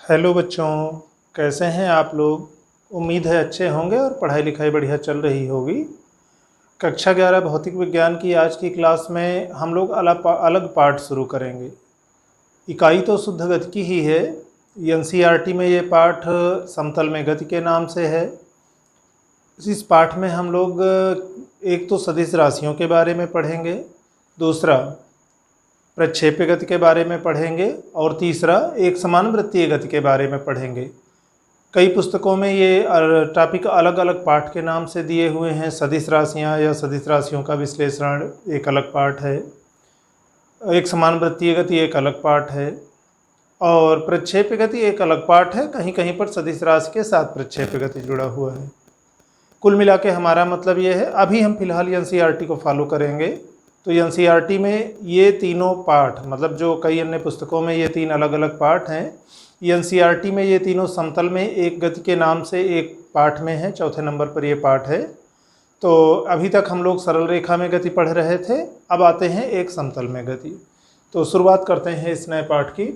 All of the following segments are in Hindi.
हेलो बच्चों, कैसे हैं आप लोग। उम्मीद है अच्छे होंगे और पढ़ाई लिखाई बढ़िया चल रही होगी। कक्षा 11 भौतिक विज्ञान की आज की क्लास में हम लोग अलग अलग पाठ शुरू करेंगे। इकाई तो शुद्ध गतिकी ही है। एनसीईआरटी में ये पाठ समतल में गति के नाम से है। इस पाठ में हम लोग एक तो सदिश राशियों के बारे में पढ़ेंगे, दूसरा प्रक्षेप्य गति के बारे में पढ़ेंगे और तीसरा एक समान वृत्तीय गति के बारे में पढ़ेंगे। कई पुस्तकों में ये टॉपिक अलग अलग पाठ के नाम से दिए हुए हैं। सदिश राशियाँ या सदिश राशियों का विश्लेषण एक अलग पाठ है, एक समान वृत्तीय गति एक अलग पाठ है और प्रक्षेप्य गति एक अलग पाठ है। कहीं कहीं पर सदिश राशि के साथ प्रक्षेप्य गति जुड़ा हुआ है। कुल मिला के हमारा मतलब ये है, अभी हम फिलहाल एनसीईआरटी को फॉलो करेंगे। तो एनसीईआरटी में ये तीनों पाठ, मतलब जो कई अन्य पुस्तकों में ये तीन अलग अलग पाठ हैं, एनसीईआरटी में ये तीनों समतल में एक गति के नाम से एक पाठ में है। चौथे नंबर पर ये पाठ है। तो अभी तक हम लोग सरल रेखा में गति पढ़ रहे थे, अब आते हैं एक समतल में गति। तो शुरुआत करते हैं इस नए पाठ की।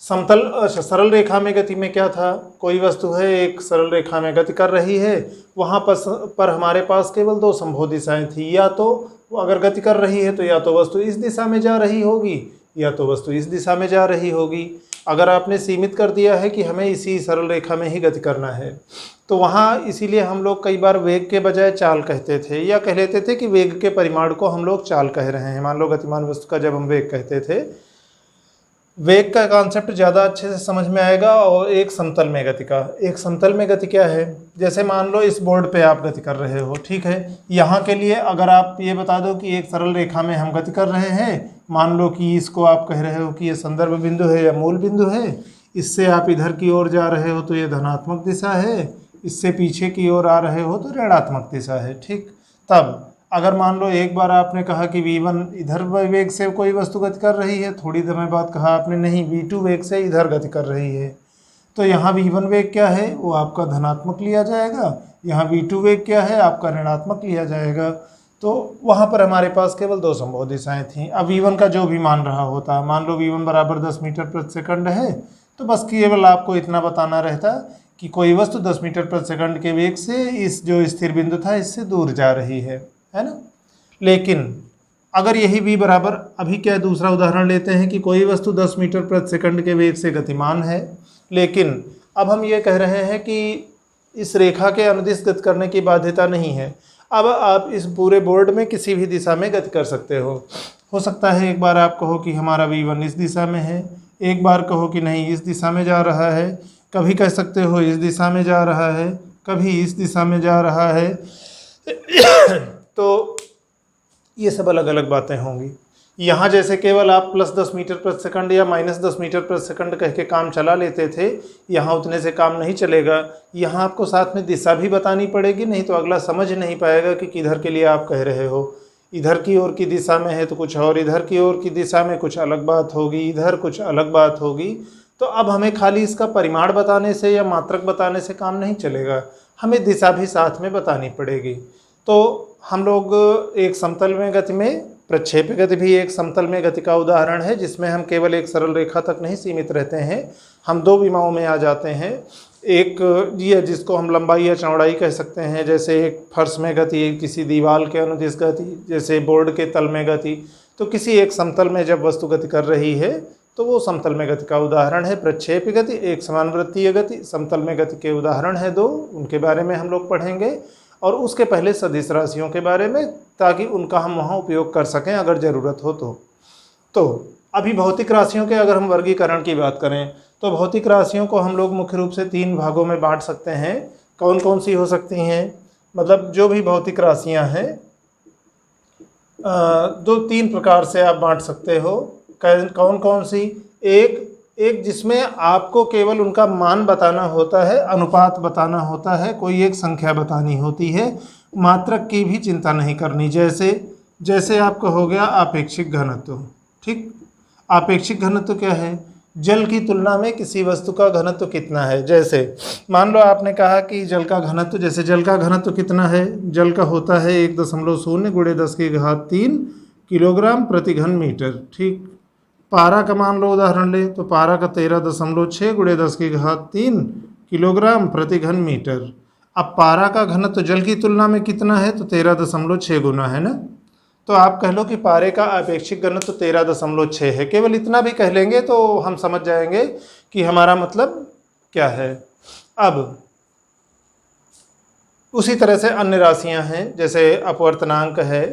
सरल रेखा में गति में क्या था, कोई वस्तु है एक सरल रेखा में गति कर रही है, वहाँ पर हमारे पास केवल दो संभव दिशाएं थी। या तो वो अगर गति कर रही है तो या तो वस्तु इस दिशा में जा रही होगी या तो वस्तु इस दिशा में जा रही होगी। अगर आपने सीमित कर दिया है कि हमें इसी सरल रेखा में ही गति करना है तो वहाँ इसीलिए हम लोग कई बार वेग के बजाय चाल कहते थे, या कह लेते थे कि वेग के परिमाण को हम लोग चाल कह रहे हैं। मान लो गतिमान वस्तु का जब हम वेग कहते थे, वेग का कॉन्सेप्ट ज़्यादा अच्छे से समझ में आएगा। और एक समतल में गति का, एक समतल में गति क्या है, जैसे मान लो इस बोर्ड पे आप गति कर रहे हो, ठीक है। यहाँ के लिए अगर आप ये बता दो कि एक सरल रेखा में हम गति कर रहे हैं, मान लो कि इसको आप कह रहे हो कि ये संदर्भ बिंदु है या मूल बिंदु है, इससे आप इधर की ओर जा रहे हो तो ये धनात्मक दिशा है, इससे पीछे की ओर आ रहे हो तो ऋणात्मक दिशा है, ठीक। तब अगर मान लो एक बार आपने कहा कि v1 इधर वेग से कोई वस्तु गति कर रही है, थोड़ी समय बाद कहा आपने नहीं v2 वेग से इधर गति कर रही है, तो यहाँ v1 वेग क्या है वो आपका धनात्मक लिया जाएगा, यहाँ v2 वेग क्या है आपका ऋणात्मक लिया जाएगा। तो वहाँ पर हमारे पास केवल दो संभव दिशाएं थीं। अब v1 का जो भी मान रहा होता, मान लो v1 बराबर 10 मीटर प्रति सेकंड है, तो बस केवल आपको इतना बताना रहता कि कोई वस्तु 10 मीटर प्रति सेकंड के वेग से इस जो स्थिर बिंदु था इससे दूर जा रही है ना। लेकिन अगर यही v बराबर, अभी क्या दूसरा उदाहरण लेते हैं कि कोई वस्तु 10 मीटर प्रति सेकंड के वेग से गतिमान है, लेकिन अब हम ये कह रहे हैं कि इस रेखा के अनुदिश गति करने की बाध्यता नहीं है। अब आप इस पूरे बोर्ड में किसी भी दिशा में गति कर सकते हो सकता है एक बार आप कहो कि हमारा v1 इस दिशा में है, एक बार कहो कि नहीं इस दिशा में जा रहा है, कभी कह सकते हो इस दिशा में जा रहा है, कभी इस दिशा में जा रहा है। तो ये सब अलग अलग बातें होंगी। यहाँ जैसे केवल आप +10 मीटर प्रति सेकंड या -10 मीटर प्रति सेकंड कह के काम चला लेते थे, यहाँ उतने से काम नहीं चलेगा। यहाँ आपको साथ में दिशा भी बतानी पड़ेगी, नहीं तो अगला समझ नहीं पाएगा कि किधर के लिए आप कह रहे हो। इधर की ओर की दिशा में है तो कुछ और, इधर की ओर की दिशा में कुछ अलग बात होगी, इधर कुछ अलग बात होगी। तो अब हमें खाली इसका परिमाण बताने से या मात्रक बताने से काम नहीं चलेगा, हमें दिशा भी साथ में बतानी पड़ेगी। तो हम लोग एक समतल में गति में, प्रक्षेप्य गति भी एक समतल में गति का उदाहरण है, जिसमें हम केवल एक सरल रेखा तक नहीं सीमित रहते हैं, हम दो विमाओं में आ जाते हैं। एक ये जिसको हम लंबाई या चौड़ाई कह सकते हैं, जैसे एक फर्श में गति, किसी दीवार के अनुदिश गति, जैसे बोर्ड के तल में गति। तो किसी एक समतल में जब वस्तु गति कर रही है तो वो समतल में गति का उदाहरण है प्रक्षेप्य गति। एक समान वृत्तीय गति, समतल में गति के उदाहरण है दो, उनके बारे में हम लोग पढ़ेंगे। और उसके पहले सदिश राशियों के बारे में, ताकि उनका हम वहाँ उपयोग कर सकें अगर ज़रूरत हो तो अभी भौतिक राशियों के अगर हम वर्गीकरण की बात करें तो भौतिक राशियों को हम लोग मुख्य रूप से 3 भागों में बांट सकते हैं। कौन कौन सी हो सकती हैं, मतलब जो भी भौतिक राशियाँ हैं 2-3 प्रकार से आप बांट सकते हो। कौन कौन सी, एक जिसमें आपको केवल उनका मान बताना होता है, अनुपात बताना होता है, कोई एक संख्या बतानी होती है, मात्रक की भी चिंता नहीं करनी। जैसे आपका हो गया आपेक्षिक घनत्व, ठीक। आपेक्षिक घनत्व क्या है, जल की तुलना में किसी वस्तु का घनत्व कितना है। जैसे मान लो आपने कहा कि जल का घनत्व, जैसे जल का घनत्व कितना है, जल का होता है 1.0 × 10³ किलोग्राम प्रति घन मीटर, ठीक। पारा का मान लो उदाहरण ले तो पारा का 13.6 गुणे 10⁻³ किलोग्राम प्रति घन मीटर। अब पारा का घनत्व जल की तुलना में कितना है तो 13.6 गुना है ना। तो आप कह लो कि पारे का अपेक्षिक घनत्व 13.6 है। केवल इतना भी कह लेंगे तो हम समझ जाएंगे कि हमारा मतलब क्या है। अब उसी तरह से अन्य राशियां हैं, जैसे अपवर्तनांक है,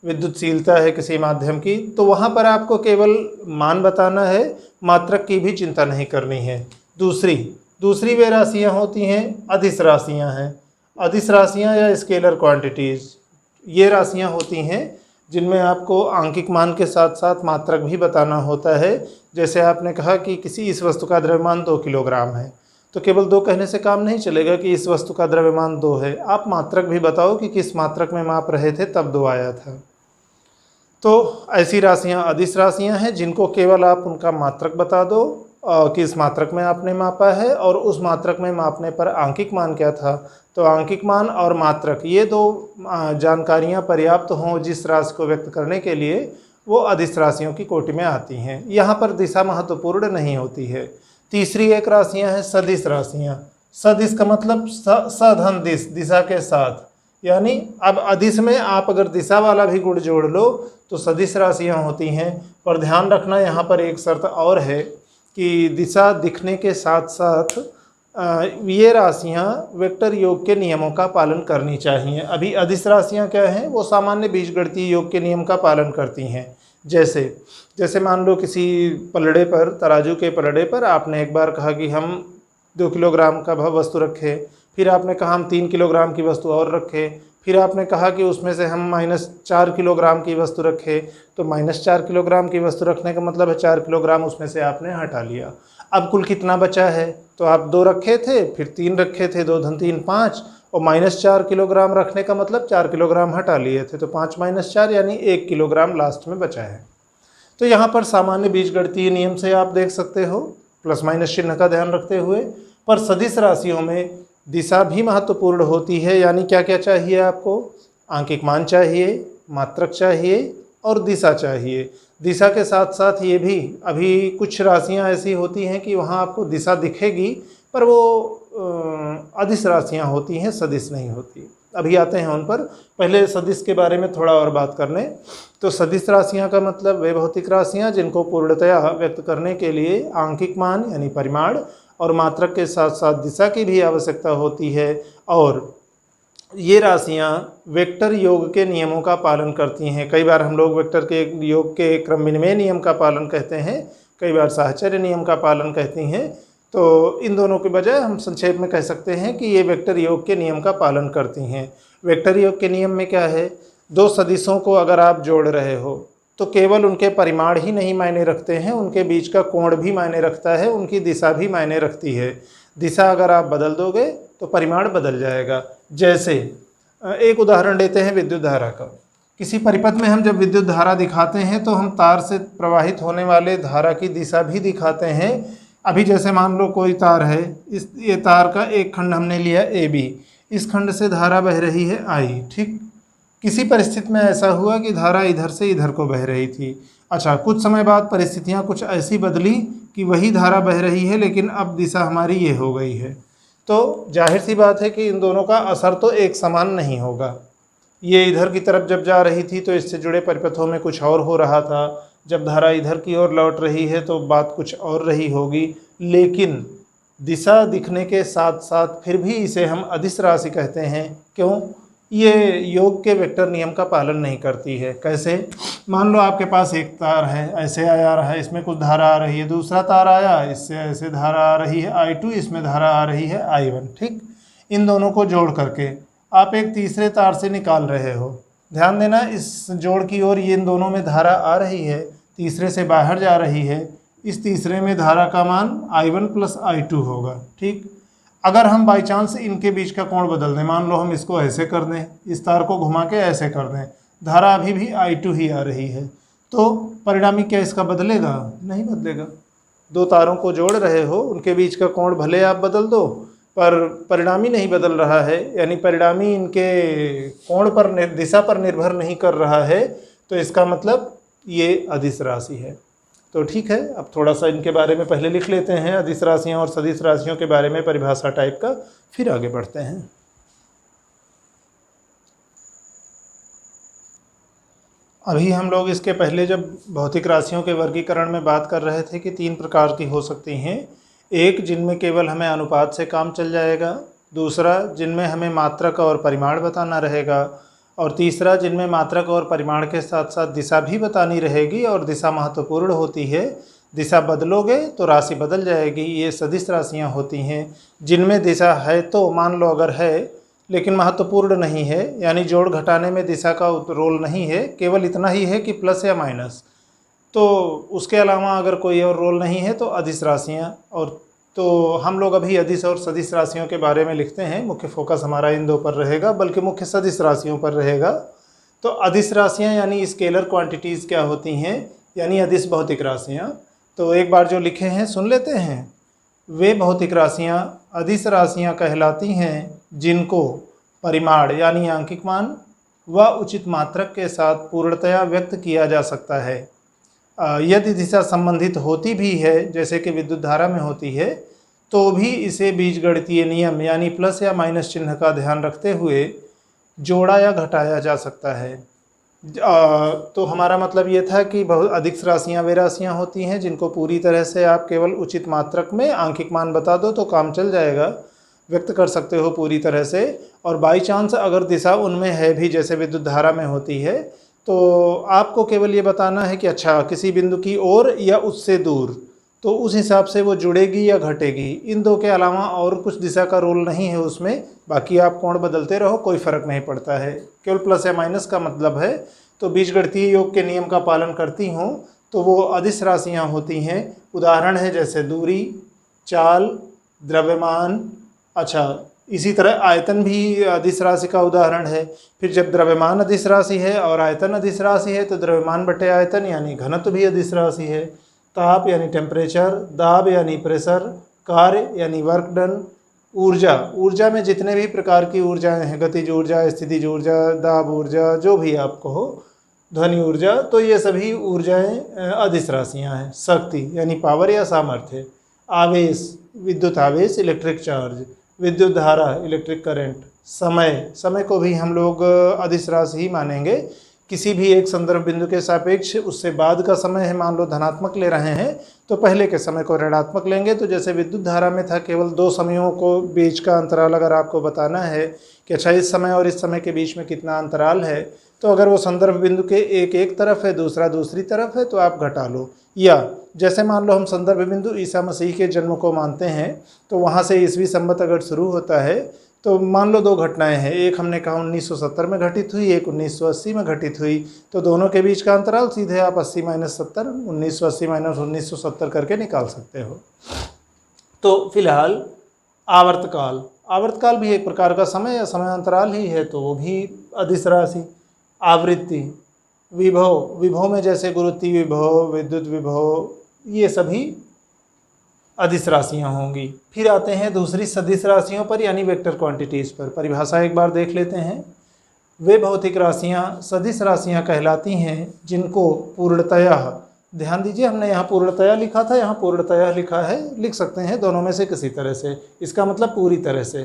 विद्युतशीलता है किसी माध्यम की, तो वहाँ पर आपको केवल मान बताना है, मात्रक की भी चिंता नहीं करनी है। दूसरी वे राशियाँ होती हैं अदिश राशियाँ हैं। अदिश राशियाँ या स्केलर क्वांटिटीज़, ये राशियाँ होती हैं जिनमें आपको आंकिक मान के साथ साथ मात्रक भी बताना होता है। जैसे आपने कहा कि किसी इस वस्तु का द्रव्यमान 2 किलोग्राम है, तो केवल 2 कहने से काम नहीं चलेगा कि इस वस्तु का द्रव्यमान 2 है, आप मात्रक भी बताओ कि किस मात्रक में माप रहे थे तब 2 आया था। तो ऐसी राशियां अदिश राशियां हैं जिनको केवल आप उनका मात्रक बता दो कि इस मात्रक में आपने मापा है, और उस मात्रक में मापने पर आंकिक मान क्या था। तो आंकिक मान और मात्रक ये दो जानकारियां पर्याप्त हों जिस राशि को व्यक्त करने के लिए, वो अदिश राशियों की कोटि में आती हैं। यहाँ पर दिशा महत्वपूर्ण नहीं होती है। तीसरी एक राशियां हैं सदिश राशियां। सदिश का मतलब सधन दिश, दिशा के साथ, यानी अब अदिश में आप अगर दिशा वाला भी गुण जोड़ लो तो सदिश राशियां होती हैं। पर ध्यान रखना यहाँ पर एक शर्त और है कि दिशा दिखने के साथ साथ ये राशियां वेक्टर योग के नियमों का पालन करनी चाहिए। अभी अदिश राशियां क्या हैं, वो सामान्य बीजगणितीय योग के नियम का पालन करती हैं। जैसे मान लो किसी पलड़े पर, तराजू के पलड़े पर आपने एक बार कहा कि हम 2 किलोग्राम का वस्तु रखें, फिर आपने कहा हम 3 किलोग्राम की वस्तु और रखें, फिर आपने कहा कि उसमें से हम -4 किलोग्राम की वस्तु रखें, तो -4 किलोग्राम की वस्तु रखने का मतलब है 4 किलोग्राम उसमें से आपने हटा लिया। अब कुल कितना बचा है, तो आप 2 रखे थे, फिर 3 रखे थे, 2 धन 3 5, और -4 किलोग्राम रखने का मतलब 4 किलोग्राम हटा लिए थे, तो 5 - 4 यानी 1 किलोग्राम लास्ट में बचा है। तो यहाँ पर सामान्य बीजगणितीय नियम से आप देख सकते हो, प्लस माइनस चिन्ह का ध्यान रखते हुए। पर सदिश राशियों में दिशा भी महत्वपूर्ण होती है, यानी क्या क्या चाहिए आपको, आंकिक मान चाहिए, मात्रक चाहिए और दिशा चाहिए। दिशा के साथ साथ ये भी, अभी कुछ राशियां ऐसी होती हैं कि वहाँ आपको दिशा दिखेगी पर वो अदिश राशियां होती हैं, सदिश नहीं होती। अभी आते हैं उन पर, पहले सदिश के बारे में थोड़ा और बात करने। तो सदिश राशियां का मतलब वे भौतिक राशियां जिनको पूर्णतया व्यक्त करने के लिए आंकिक मान यानी परिमाण और मात्रक के साथ साथ दिशा की भी आवश्यकता होती है, और ये राशियां वेक्टर योग के नियमों का पालन करती हैं। कई बार हम लोग वेक्टर के योग के क्रम विनिमय नियम का पालन कहते हैं, कई बार साहचर्य नियम का पालन कहती हैं। तो इन दोनों के बजाय हम संक्षेप में कह सकते हैं कि ये वेक्टर योग के नियम का पालन करती हैं। वेक्टर योग के नियम में क्या है, 2 सदिशों को अगर आप जोड़ रहे हो तो केवल उनके परिमाण ही नहीं मायने रखते हैं, उनके बीच का कोण भी मायने रखता है, उनकी दिशा भी मायने रखती है। दिशा अगर आप बदल दोगे तो परिमाण बदल जाएगा। जैसे एक उदाहरण लेते हैं विद्युत धारा का। किसी परिपथ में हम जब विद्युत धारा दिखाते हैं तो हम तार से प्रवाहित होने वाले धारा की दिशा भी दिखाते हैं। अभी जैसे मान लो कोई तार है, ये तार का एक खंड हमने लिया AB, इस खंड से धारा बह रही है I, ठीक। किसी परिस्थिति में ऐसा हुआ कि धारा इधर से इधर को बह रही थी। अच्छा, कुछ समय बाद परिस्थितियां कुछ ऐसी बदली कि वही धारा बह रही है लेकिन अब दिशा हमारी ये हो गई है। तो जाहिर सी बात है कि इन दोनों का असर तो एक समान नहीं होगा। ये इधर की तरफ जब जा रही थी तो इससे जुड़े परिपथों में कुछ और हो रहा था, जब धारा इधर की ओर लौट रही है तो बात कुछ और रही होगी। लेकिन दिशा दिखने के साथ साथ फिर भी इसे हम अदिश राशि कहते हैं। क्यों? ये योग के वेक्टर नियम का पालन नहीं करती है। कैसे? मान लो आपके पास एक तार है, ऐसे आ रहा है, इसमें कुछ धारा आ रही है, दूसरा तार आया, इससे ऐसे धारा आ रही है I2, इसमें धारा आ रही है I1, ठीक। इन दोनों को जोड़ करके आप एक तीसरे तार से निकाल रहे हो। ध्यान देना, इस जोड़ की ओर ये इन दोनों में धारा आ रही है, तीसरे से बाहर जा रही है, इस तीसरे में धारा का मान I1 + I2 होगा, ठीक। अगर हम बाई चांस इनके बीच का कोण बदल दें, मान लो हम इसको ऐसे कर दें, इस तार को घुमा के ऐसे कर दें, धारा अभी भी I2 ही आ रही है, तो परिणामी क्या इसका बदलेगा? नहीं बदलेगा। 2 तारों को जोड़ रहे हो, उनके बीच का कोण भले आप बदल दो पर परिणामी नहीं बदल रहा है, यानी परिणामी इनके कोण पर, दिशा पर निर्भर नहीं कर रहा है। तो इसका मतलब ये अदिश राशि है। तो ठीक है, अब थोड़ा सा इनके बारे में पहले लिख लेते हैं, अदिश राशियाँ और सदिश राशियों के बारे में परिभाषा टाइप का, फिर आगे बढ़ते हैं। अभी हम लोग इसके पहले जब भौतिक राशियों के वर्गीकरण में बात कर रहे थे कि 3 प्रकार की हो सकती हैं। एक, जिनमें केवल हमें अनुपात से काम चल जाएगा। दूसरा, जिनमें हमें मात्रक और परिमाण बताना रहेगा। और तीसरा, जिनमें मात्रक और परिमाण के साथ साथ दिशा भी बतानी रहेगी और दिशा महत्वपूर्ण होती है। दिशा बदलोगे तो राशि बदल जाएगी। ये सदिश राशियाँ होती हैं। जिनमें दिशा है तो मान लो अगर है लेकिन महत्वपूर्ण नहीं है, यानी जोड़ घटाने में दिशा का रोल नहीं है, केवल इतना ही है कि प्लस या माइनस, तो उसके अलावा अगर कोई और रोल नहीं है तो अदिश राशियाँ। और तो हम लोग अभी अदिश और सदिश राशियों के बारे में लिखते हैं। मुख्य फोकस हमारा इन 2 पर रहेगा, बल्कि मुख्य सदिश राशियों पर रहेगा। तो अदिश राशियाँ यानी स्केलर क्वांटिटीज़ क्या होती हैं, यानी अदिश भौतिक राशियाँ। तो एक बार जो लिखे हैं सुन लेते हैं। वे भौतिक राशियाँ अदिश राशियाँ कहलाती हैं जिनको परिमाण यानी आंकिक मान व उचित मात्रक के साथ पूर्णतया व्यक्त किया जा सकता है। यदि दिशा संबंधित होती भी है, जैसे कि विद्युत धारा में होती है, तो भी इसे बीजगणितीय नियम यानी प्लस या माइनस चिन्ह का ध्यान रखते हुए जोड़ा या घटाया जा सकता है। तो हमारा मतलब ये था कि बहुत अधिक राशियाँ वे राशियाँ होती हैं जिनको पूरी तरह से आप केवल उचित मात्रक में आंकिक मान बता दो तो काम चल जाएगा, व्यक्त कर सकते हो पूरी तरह से। और बाई चांस अगर दिशा उनमें है भी, जैसे विद्युत धारा में होती है, तो आपको केवल ये बताना है कि अच्छा किसी बिंदु की ओर या उससे दूर, तो उस हिसाब से वो जुड़ेगी या घटेगी। इन 2 के अलावा और कुछ दिशा का रोल नहीं है उसमें। बाकी आप कोण बदलते रहो, कोई फ़र्क नहीं पड़ता है, केवल प्लस या माइनस का मतलब है। तो बीजगणितीय योग के नियम का पालन करती हूँ तो वो अदिश राशियाँ होती हैं। उदाहरण है जैसे दूरी, चाल, द्रव्यमान। अच्छा, इसी तरह आयतन भी अदिश राशि का उदाहरण है। फिर जब द्रव्यमान अदिश राशि है और आयतन अदिश राशि है तो द्रव्यमान बटे आयतन यानी घनत्व भी अदिश राशि है। ताप यानी टेम्परेचर, दाब यानी प्रेशर, कार्य यानी वर्क डन, ऊर्जा, ऊर्जा में जितने भी प्रकार की ऊर्जाएं हैं, गतिज ऊर्जा, स्थितिज ऊर्जा, दाब ऊर्जा, जो भी आप कहो, ध्वनि ऊर्जा, तो ये सभी ऊर्जाएं अदिश राशियाँ हैं। शक्ति यानी पावर या सामर्थ्य, आवेश, विद्युत आवेश, इलेक्ट्रिक चार्ज, विद्युत धारा, इलेक्ट्रिक करंट, समय, समय को भी हम लोग अदिश राशि ही मानेंगे। किसी भी एक संदर्भ बिंदु के सापेक्ष उससे बाद का समय है, मान लो धनात्मक ले रहे हैं तो पहले के समय को ऋणात्मक लेंगे। तो जैसे विद्युत धारा में था, केवल 2 समयों को बीच का अंतराल अगर आपको बताना है कि अच्छा इस समय और इस समय के बीच में कितना अंतराल है, तो अगर वो संदर्भ बिंदु के एक तरफ है, दूसरा दूसरी तरफ है, तो आप घटा लो। या जैसे मान लो हम संदर्भ बिंदु ईसा मसीह के जन्म को मानते हैं, तो वहाँ से ईसवी संवत अगर शुरू होता है तो मान लो 2 घटनाएं हैं, एक हमने कहा 1970 में घटित हुई, एक 1980 में घटित हुई, तो दोनों के बीच का अंतराल सीधे आप 80 - 70, 1980 - 1970 करके निकाल सकते हो। तो फिलहाल आवर्तकाल, आवर्तकाल भी एक प्रकार का समय या समय अंतराल ही है, तो वो भी अदिश राशि। आवृत्ति, विभव, विभव में जैसे गुरुत्वीय विभव, विद्युत विभव, ये सभी अदिश राशियाँ होंगी। फिर आते हैं दूसरी सदिश राशियों पर यानी वेक्टर क्वांटिटीज़ पर। परिभाषा एक बार देख लेते हैं। वे भौतिक राशियाँ सदिश राशियाँ कहलाती हैं जिनको पूर्णतयः, ध्यान दीजिए हमने यहाँ पूर्णतयः लिखा था, यहाँ पूर्णतयः लिखा है, लिख सकते हैं दोनों में से किसी तरह से, इसका मतलब पूरी तरह से।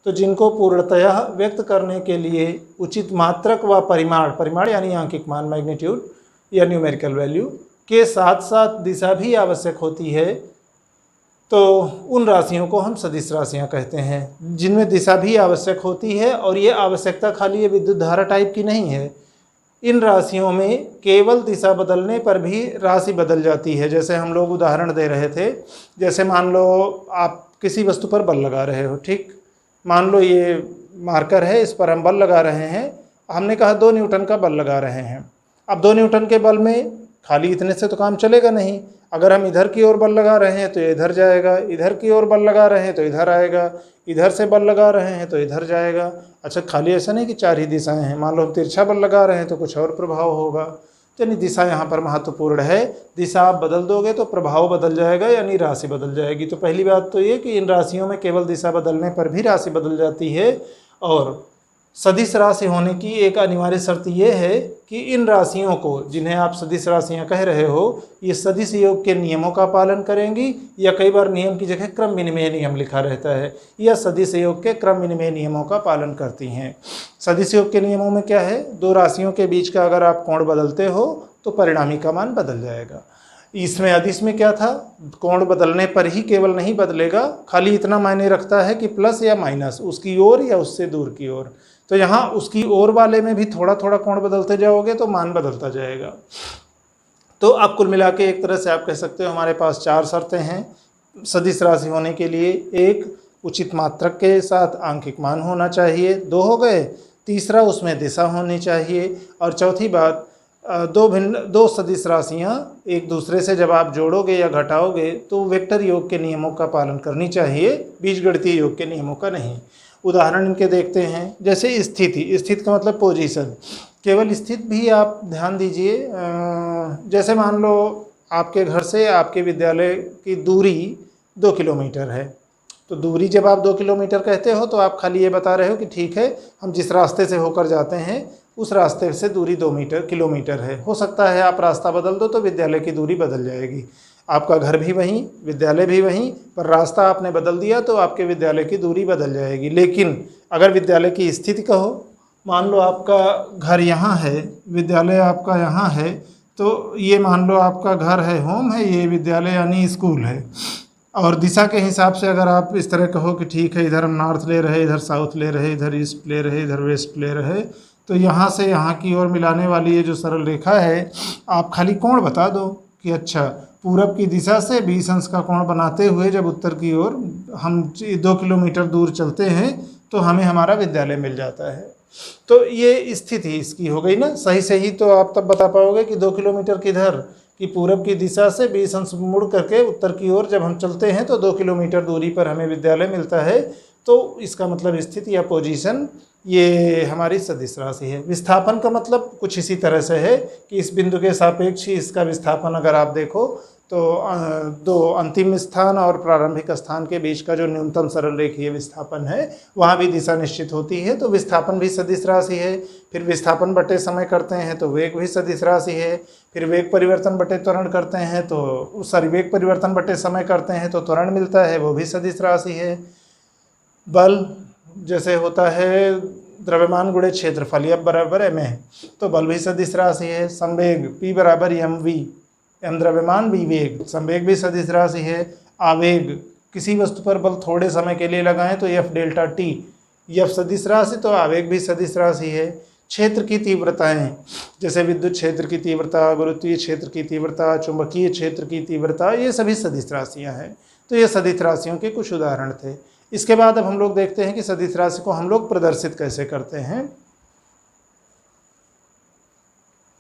तो जिनको पूर्णतयः व्यक्त करने के लिए उचित मात्रक व परिमाण, परिमाण यानी आंकिक मान, मैग्नीट्यूड या न्यूमेरिकल वैल्यू के साथ साथ दिशा भी आवश्यक होती है, तो उन राशियों को हम सदिश राशियाँ कहते हैं। जिनमें दिशा भी आवश्यक होती है, और ये आवश्यकता खाली ये विद्युत धारा टाइप की नहीं है। इन राशियों में केवल दिशा बदलने पर भी राशि बदल जाती है। जैसे हम लोग उदाहरण दे रहे थे, जैसे मान लो आप किसी वस्तु पर बल लगा रहे हो, ठीक, मान लो ये मार्कर है, इस पर हम बल लगा रहे हैं। हमने कहा 2 न्यूटन का बल लगा रहे हैं। अब 2 न्यूटन के बल में खाली इतने से तो काम चलेगा नहीं। अगर हम इधर की ओर बल लगा रहे हैं तो इधर जाएगा, इधर की ओर बल लगा रहे हैं तो इधर आएगा, इधर से बल लगा रहे हैं तो इधर जाएगा। अच्छा, खाली ऐसा नहीं कि 4 ही दिशाएं हैं, मान लो हम तिरछा बल लगा रहे हैं तो कुछ और प्रभाव होगा। यानी दिशा यहाँ पर महत्वपूर्ण है। दिशा आप बदल दोगे तो प्रभाव बदल जाएगा, यानी राशि बदल जाएगी। तो पहली बात तो ये कि इन राशियों में केवल दिशा बदलने पर भी राशि बदल जाती है, और सदिश राशि होने की एक अनिवार्य शर्त यह है कि इन राशियों को, जिन्हें आप सदिश राशियां कह रहे हो, ये सदिश योग के नियमों का पालन करेंगी, या कई बार नियम की जगह क्रम विनिमय नियम लिखा रहता है, या सदिश योग के क्रम विनिमय नियमों का पालन करती हैं। सदिश योग के नियमों में क्या है, दो राशियों के बीच का अगर आप कोण बदलते हो तो परिणामी का मान बदल जाएगा। इसमें अदिश में क्या था, कोण बदलने पर ही केवल नहीं बदलेगा, खाली इतना मायने रखता है कि प्लस या माइनस उसकी ओर या उससे दूर की ओर। तो यहाँ उसकी ओर वाले में भी थोड़ा थोड़ा कोण बदलते जाओगे तो मान बदलता जाएगा। तो अब कुल मिला के एक तरह से आप कह सकते हो हमारे पास 4 शर्तें हैं सदिश राशि होने के लिए। एक, उचित मात्रक के साथ आंकिक मान होना चाहिए, 2 हो गए। तीसरा, उसमें दिशा होनी चाहिए। और चौथी बात, दो सदिश राशियाँ एक दूसरे से जब आप जोड़ोगे या घटाओगे तो वेक्टर योग के नियमों का पालन करनी चाहिए, बीजगणितीय योग के नियमों का नहीं। उदाहरण इनके देखते हैं, जैसे स्थिति, स्थिति का मतलब पोजीशन, केवल स्थिति भी आप ध्यान दीजिए। जैसे मान लो आपके घर से आपके विद्यालय की दूरी 2 किलोमीटर है, तो दूरी जब आप 2 किलोमीटर कहते हो तो आप खाली ये बता रहे हो कि ठीक है, हम जिस रास्ते से होकर जाते हैं उस रास्ते से दूरी 2 किलोमीटर है। हो सकता है आप रास्ता बदल दो तो विद्यालय की दूरी बदल जाएगी। आपका घर भी वहीं, विद्यालय भी वहीं, पर रास्ता आपने बदल दिया तो आपके विद्यालय की दूरी बदल जाएगी। लेकिन अगर विद्यालय की स्थिति कहो, मान लो आपका घर यहाँ है, विद्यालय आपका यहाँ है, तो ये मान लो आपका घर है, होम है, ये विद्यालय यानी स्कूल है। और दिशा के हिसाब से अगर आप इस तरह कहो कि ठीक है, इधर हम नॉर्थ ले रहे, इधर साउथ ले रहे, इधर ईस्ट ले रहे, इधर वेस्ट ले रहे, तो यहाँ से यहाँ की ओर मिलाने वाली ये जो सरल रेखा है, आप खाली कोण बता दो कि अच्छा, पूरब की दिशा से 20 अंश का कोण बनाते हुए जब उत्तर की ओर हम 2 किलोमीटर दूर चलते हैं तो हमें हमारा विद्यालय मिल जाता है। तो ये स्थिति इसकी हो गई ना। सही से ही तो आप तब बता पाओगे कि 2 किलोमीटर किधर, कि पूरब की दिशा से 20 अंश मुड़ करके उत्तर की ओर जब हम चलते हैं तो 2 किलोमीटर दूरी पर हमें विद्यालय मिलता है। तो इसका मतलब स्थिति या पोजीशन ये हमारी सदिश राशि है। विस्थापन का मतलब कुछ इसी तरह से है कि इस बिंदु के सापेक्ष ही इसका विस्थापन अगर आप देखो तो दो अंतिम स्थान और प्रारंभिक स्थान के बीच का जो न्यूनतम सरल रेखीय विस्थापन है वहाँ भी दिशा निश्चित होती है, तो विस्थापन भी सदिश राशि है। फिर विस्थापन बटे समय करते हैं तो वेग भी सदिश राशि है। फिर वेग परिवर्तन बटे त्वरण करते हैं तो वेग परिवर्तन बटे समय करते हैं तो त्वरण मिलता है, वो भी सदिश राशि है। बल जैसे होता है द्रव्यमान गुणे क्षेत्रफल F बराबर ma, तो बल भी सदिश राशि है। संवेग P बराबर mv, m द्रव्यमान v वेग, संवेग भी सदिश राशि है। आवेग, किसी वस्तु पर बल थोड़े समय के लिए लगाएं तो F डेल्टा T, F सदिश राशि तो आवेग भी सदिश राशि है। क्षेत्र की तीव्रताएं, जैसे विद्युत क्षेत्र की तीव्रता, गुरुत्वीय क्षेत्र की तीव्रता, चुंबकीय क्षेत्र की तीव्रता, ये सभी सदिश राशियाँ हैं। तो ये सदिश राशियों के कुछ उदाहरण थे। इसके बाद अब हम लोग देखते हैं कि सदिश राशि को हम लोग प्रदर्शित कैसे करते हैं।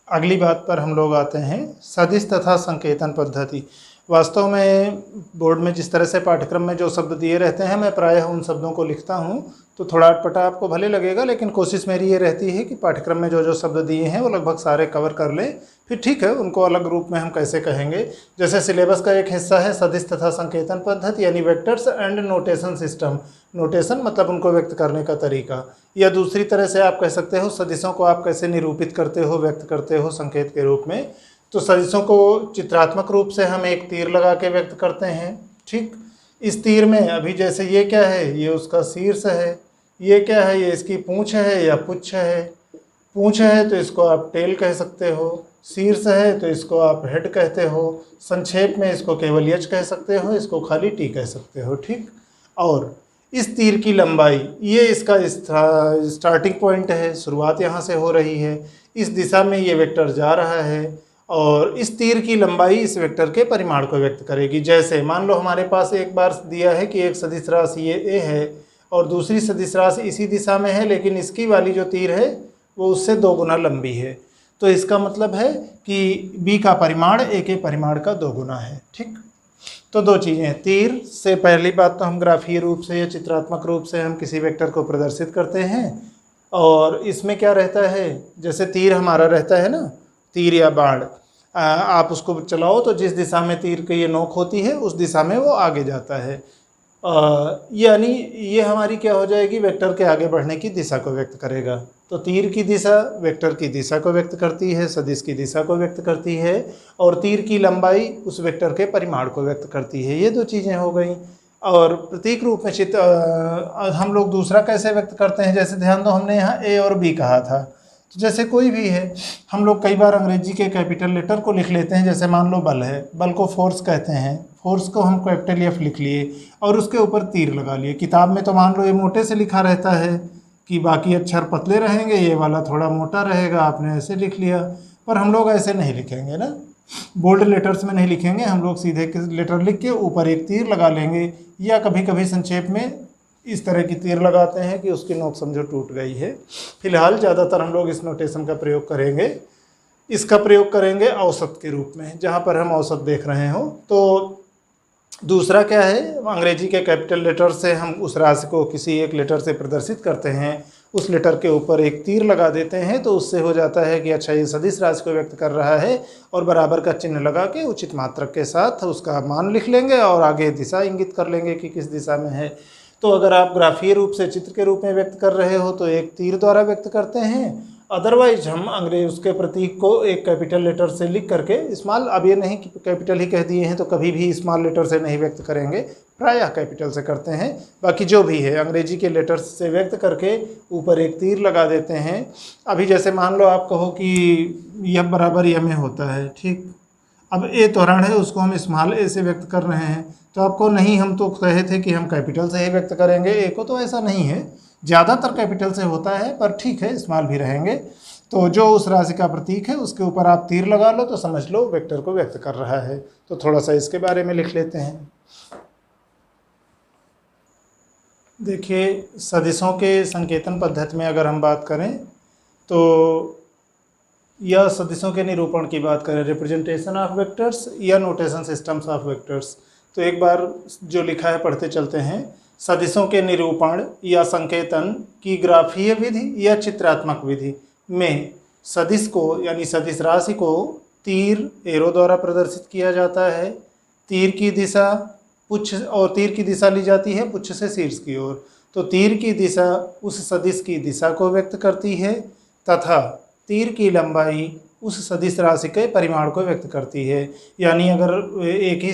अगली बात पर हम लोग आते हैं, सदिश तथा संकेतन पद्धति। वास्तव में बोर्ड में जिस तरह से पाठ्यक्रम में जो शब्द दिए रहते हैं मैं प्रायः उन शब्दों को लिखता हूं, तो थोड़ा अटपटा आपको भले लगेगा, लेकिन कोशिश मेरी ये रहती है कि पाठ्यक्रम में जो जो शब्द दिए हैं वो लगभग सारे कवर कर लें। फिर ठीक है, उनको अलग रूप में हम कैसे कहेंगे। जैसे सिलेबस का एक हिस्सा है सदिश तथा संकेतन पद्धति, यानी vectors and notation system. Notation मतलब उनको व्यक्त करने का तरीका, या दूसरी तरह से आप कह सकते हो सदिशों को आप कैसे निरूपित करते हो, व्यक्त करते हो संकेत के रूप में। तो सदिशों को चित्रात्मक रूप से हम एक तीर लगा के व्यक्त करते हैं। ठीक, इस तीर में अभी जैसे ये क्या है, ये उसका शीर्ष है, ये क्या है, ये इसकी पूंछ है या पुच्छ है। पूंछ है तो इसको आप टेल कह सकते हो, शीर्ष है तो इसको आप हेड कहते हो, संक्षेप में इसको केवल यच कह सकते हो, इसको खाली टी कह सकते हो। ठीक, और इस तीर की लंबाई, ये इसका स्टार्टिंग पॉइंट है, शुरुआत यहाँ से हो रही है, इस दिशा में ये वेक्टर जा रहा है, और इस तीर की लंबाई इस वेक्टर के परिमाण को व्यक्त करेगी। जैसे मान लो हमारे पास एक बार दिया है कि एक सदिश राशि ये ए है और दूसरी सदिश राशि इसी दिशा में है, लेकिन इसकी वाली जो तीर है वो उससे 2 गुना लंबी है, तो इसका मतलब है कि बी का परिमाण ए के परिमाण का 2 गुना है। ठीक, तो 2 चीज़ें, तीर से पहली बात तो हम ग्राफीय रूप से या चित्रात्मक रूप से हम किसी वेक्टर को प्रदर्शित करते हैं, और इसमें क्या रहता है, जैसे तीर हमारा रहता है ना, तीर या बाण, आप उसको चलाओ तो जिस दिशा में तीर की ये नोक होती है उस दिशा में वो आगे जाता है। यानी ये हमारी क्या हो जाएगी, वेक्टर के आगे बढ़ने की दिशा को व्यक्त करेगा। तो तीर की दिशा वेक्टर की दिशा को व्यक्त करती है, सदिश की दिशा को व्यक्त करती है, और तीर की लंबाई उस वेक्टर के परिमाण को व्यक्त करती है। ये दो चीज़ें हो गई। और प्रतीक रूप में हम लोग दूसरा कैसे व्यक्त करते हैं, जैसे ध्यान दो, हमने यहाँ ए और बी कहा था। तो जैसे कोई भी है, हम लोग कई बार अंग्रेजी के कैपिटल लेटर को लिख लेते हैं। जैसे मान लो बल है, बल को फोर्स कहते हैं, फोर्स को हम कैपिटल एफ लिख लिए और उसके ऊपर तीर लगा लिए। किताब में तो मान लो ये मोटे से लिखा रहता है कि बाकी अक्षर पतले रहेंगे, ये वाला थोड़ा मोटा रहेगा, आपने ऐसे लिख लिया। पर हम लोग ऐसे नहीं लिखेंगे ना, बोल्ड लेटर्स में नहीं लिखेंगे, हम लोग सीधे लेटर लिख के ऊपर एक तीर लगा लेंगे, या कभी कभी संक्षेप में इस तरह की तीर लगाते हैं कि उसकी नोक समझो टूट गई है। फिलहाल ज़्यादातर हम लोग इस नोटेशन का प्रयोग करेंगे, इसका प्रयोग करेंगे औसत के रूप में, जहाँ पर हम औसत देख रहे हो। तो दूसरा क्या है, अंग्रेजी के कैपिटल लेटर से हम उस राशि को किसी एक लेटर से प्रदर्शित करते हैं, उस लेटर के ऊपर एक तीर लगा देते हैं, तो उससे हो जाता है कि अच्छा ये सदिश राशि को व्यक्त कर रहा है, और बराबर का चिन्ह लगा के उचित मात्रक के साथ उसका मान लिख लेंगे और आगे दिशा इंगित कर लेंगे कि किस दिशा में है। तो अगर आप ग्राफीय रूप से चित्र के रूप में व्यक्त कर रहे हो तो एक तीर द्वारा व्यक्त करते हैं, अदरवाइज हम अंग्रेज उसके प्रतीक को एक कैपिटल लेटर से लिख करके, स्मॉल, अब ये नहीं कि कैपिटल ही कह दिए हैं तो कभी भी स्मॉल लेटर से नहीं व्यक्त करेंगे, प्रायः कैपिटल से करते हैं। बाकी जो भी है अंग्रेजी के लेटर्स से व्यक्त करके ऊपर एक तीर लगा देते हैं। अभी जैसे मान लो आप कहो कि यह बराबर यह में होता है, ठीक, अब ए त्वरण है, उसको हम स्मॉल ए से व्यक्त कर रहे हैं, तो आपको नहीं, हम तो कहे थे कि हम कैपिटल से ही व्यक्त करेंगे ए को, तो ऐसा नहीं है, ज़्यादातर कैपिटल से होता है, पर ठीक है स्मॉल भी रहेंगे। तो जो उस राशि का प्रतीक है उसके ऊपर आप तीर लगा लो तो समझ लो वेक्टर को व्यक्त कर रहा है। तो थोड़ा सा इसके बारे में लिख लेते हैं। देखिए, सदिशों के संकेतन पद्धति में अगर हम बात करें तो या सदिशों के निरूपण की बात करें, रिप्रेजेंटेशन ऑफ वेक्टर्स या नोटेशन सिस्टम्स ऑफ वेक्टर्स, तो एक बार जो लिखा है पढ़ते चलते हैं। सदिशों के निरूपण या संकेतन की ग्राफीय विधि या चित्रात्मक विधि में सदिश को यानी सदिश राशि को तीर एरो द्वारा प्रदर्शित किया जाता है। तीर की दिशा पुच्छ, और तीर की दिशा ली जाती है पुच्छ से शीर्ष की ओर। तो तीर की दिशा उस सदिश की दिशा को व्यक्त करती है तथा तीर की लंबाई उस सदिश राशि के परिमाण को व्यक्त करती है। यानी अगर एक ही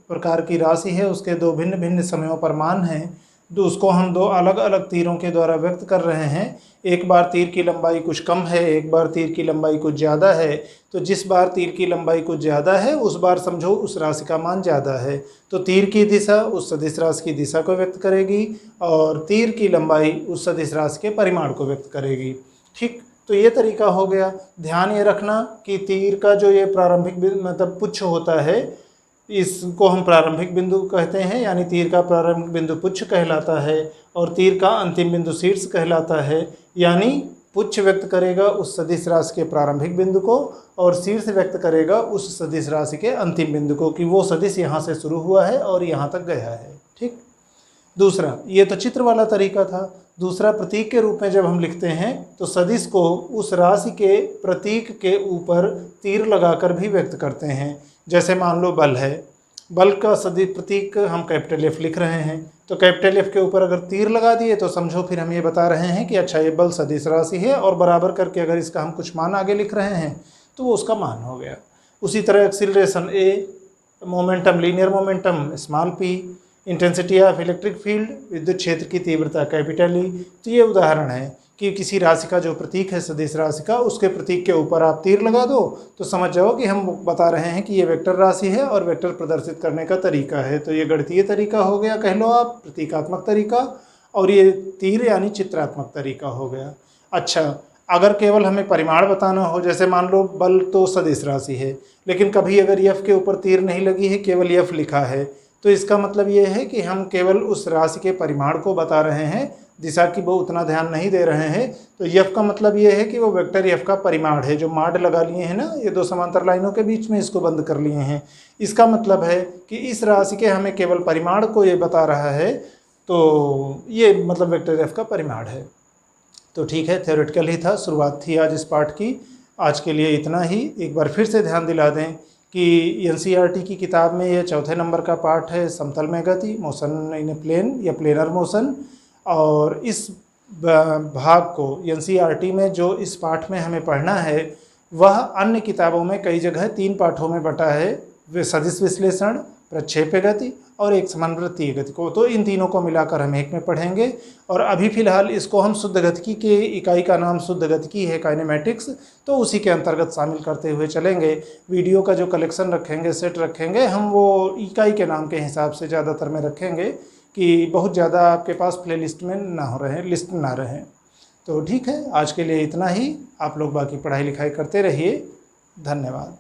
प्रकार की राशि है, उसके दो भिन्न भिन्न समयों पर मान हैं, तो उसको हम दो अलग अलग तीरों के द्वारा व्यक्त कर रहे हैं। एक बार तीर की लंबाई कुछ कम है, एक बार तीर की लंबाई कुछ ज़्यादा है, तो जिस बार तीर की लंबाई कुछ ज़्यादा है उस बार समझो उस राशि का मान ज़्यादा है। तो तीर की दिशा उस सदिश राशि की दिशा को व्यक्त करेगी और तीर की लंबाई उस सदिश राशि के परिमाण को व्यक्त करेगी। ठीक, तो ये तरीका हो गया। ध्यान ये रखना कि तीर का जो ये प्रारंभिक मतलब पुच्छ होता है, इसको हम प्रारंभिक बिंदु कहते हैं, यानी तीर का प्रारंभिक बिंदु पुच्छ कहलाता है और तीर का अंतिम बिंदु शीर्ष कहलाता है। यानी पुच्छ व्यक्त करेगा उस सदिश राशि के प्रारंभिक बिंदु को और शीर्ष व्यक्त करेगा उस सदिश राशि के अंतिम बिंदु को, कि वो सदिश यहाँ से शुरू हुआ है और यहाँ तक गया है। ठीक, दूसरा, ये तो चित्र वाला तरीका था। दूसरा, प्रतीक के रूप में जब हम लिखते हैं तो सदिश को उस राशि के प्रतीक के ऊपर तीर लगाकर भी व्यक्त करते हैं। जैसे मान लो बल है, बल का सदिश प्रतीक हम कैपिटल एफ लिख रहे हैं, तो कैपिटल एफ के ऊपर अगर तीर लगा दिए तो समझो फिर हम ये बता रहे हैं कि अच्छा ये बल सदिश राशि है, और बराबर करके अगर इसका हम कुछ मान आगे लिख रहे हैं तो वो उसका मान हो गया। उसी तरह acceleration A, momentum linear momentum small P, intensity of electric field विद्युत क्षेत्र की तीव्रता कैपिटल ई। तो ये उदाहरण है कि किसी राशि का जो प्रतीक है सदिश राशि का, उसके प्रतीक के ऊपर आप तीर लगा दो तो समझ जाओ कि हम बता रहे हैं कि ये वेक्टर राशि है और वेक्टर प्रदर्शित करने का तरीका है। तो ये गणितीय तरीका हो गया, कह लो आप प्रतीकात्मक तरीका, और ये तीर यानी चित्रात्मक तरीका हो गया। अच्छा, अगर केवल हमें परिमाण बताना हो, जैसे मान लो बल तो सदिश राशि है, लेकिन कभी अगर यफ के ऊपर तीर नहीं लगी है, केवल यफ लिखा है, तो इसका मतलब ये है कि हम केवल उस राशि के परिमाण को बता रहे हैं, दिशा की वो उतना ध्यान नहीं दे रहे हैं। तो यफ का मतलब ये है कि वो वेक्टर यफ का परिमाण है। जो माड लगा लिए हैं ना, ये दो समांतर लाइनों के बीच में इसको बंद कर लिए हैं, इसका मतलब है कि इस राशि के हमें केवल परिमाण को ये बता रहा है, तो ये मतलब वेक्टर एफ का परिमाण है। तो ठीक है, थ्योरेटिकल ही था, शुरुआत थी आज इस पाठ की। आज के लिए इतना ही। एक बार फिर से ध्यान दिला दें कि एनसीईआरटी की किताब में ये चौथे नंबर का पाठ है, समतल में गति, मोशन इन ए प्लेन या प्लेनर मोशन। और इस भाग को एनसीईआरटी में जो इस पाठ में हमें पढ़ना है वह अन्य किताबों में कई जगह 3 पाठों में बटा है, वे सदिश विश्लेषण, प्रक्षेप्य गति और एक समन्वृत्तीय गति को। तो इन तीनों को मिलाकर हम एक में पढ़ेंगे। और अभी फिलहाल इसको हम शुद्ध गतिकी के इकाई का नाम शुद्ध गतिकी है, काइनेमेटिक्स, तो उसी के अंतर्गत शामिल करते हुए चलेंगे। वीडियो का जो कलेक्शन रखेंगे, सेट रखेंगे, हम वो इकाई के नाम के हिसाब से ज़्यादातर में रखेंगे कि बहुत ज़्यादा आपके पास प्ले लिस्ट में ना हो रहे, लिस्ट ना रहें। तो ठीक है, आज के लिए इतना ही। आप लोग बाकी पढ़ाई लिखाई करते रहिए। धन्यवाद।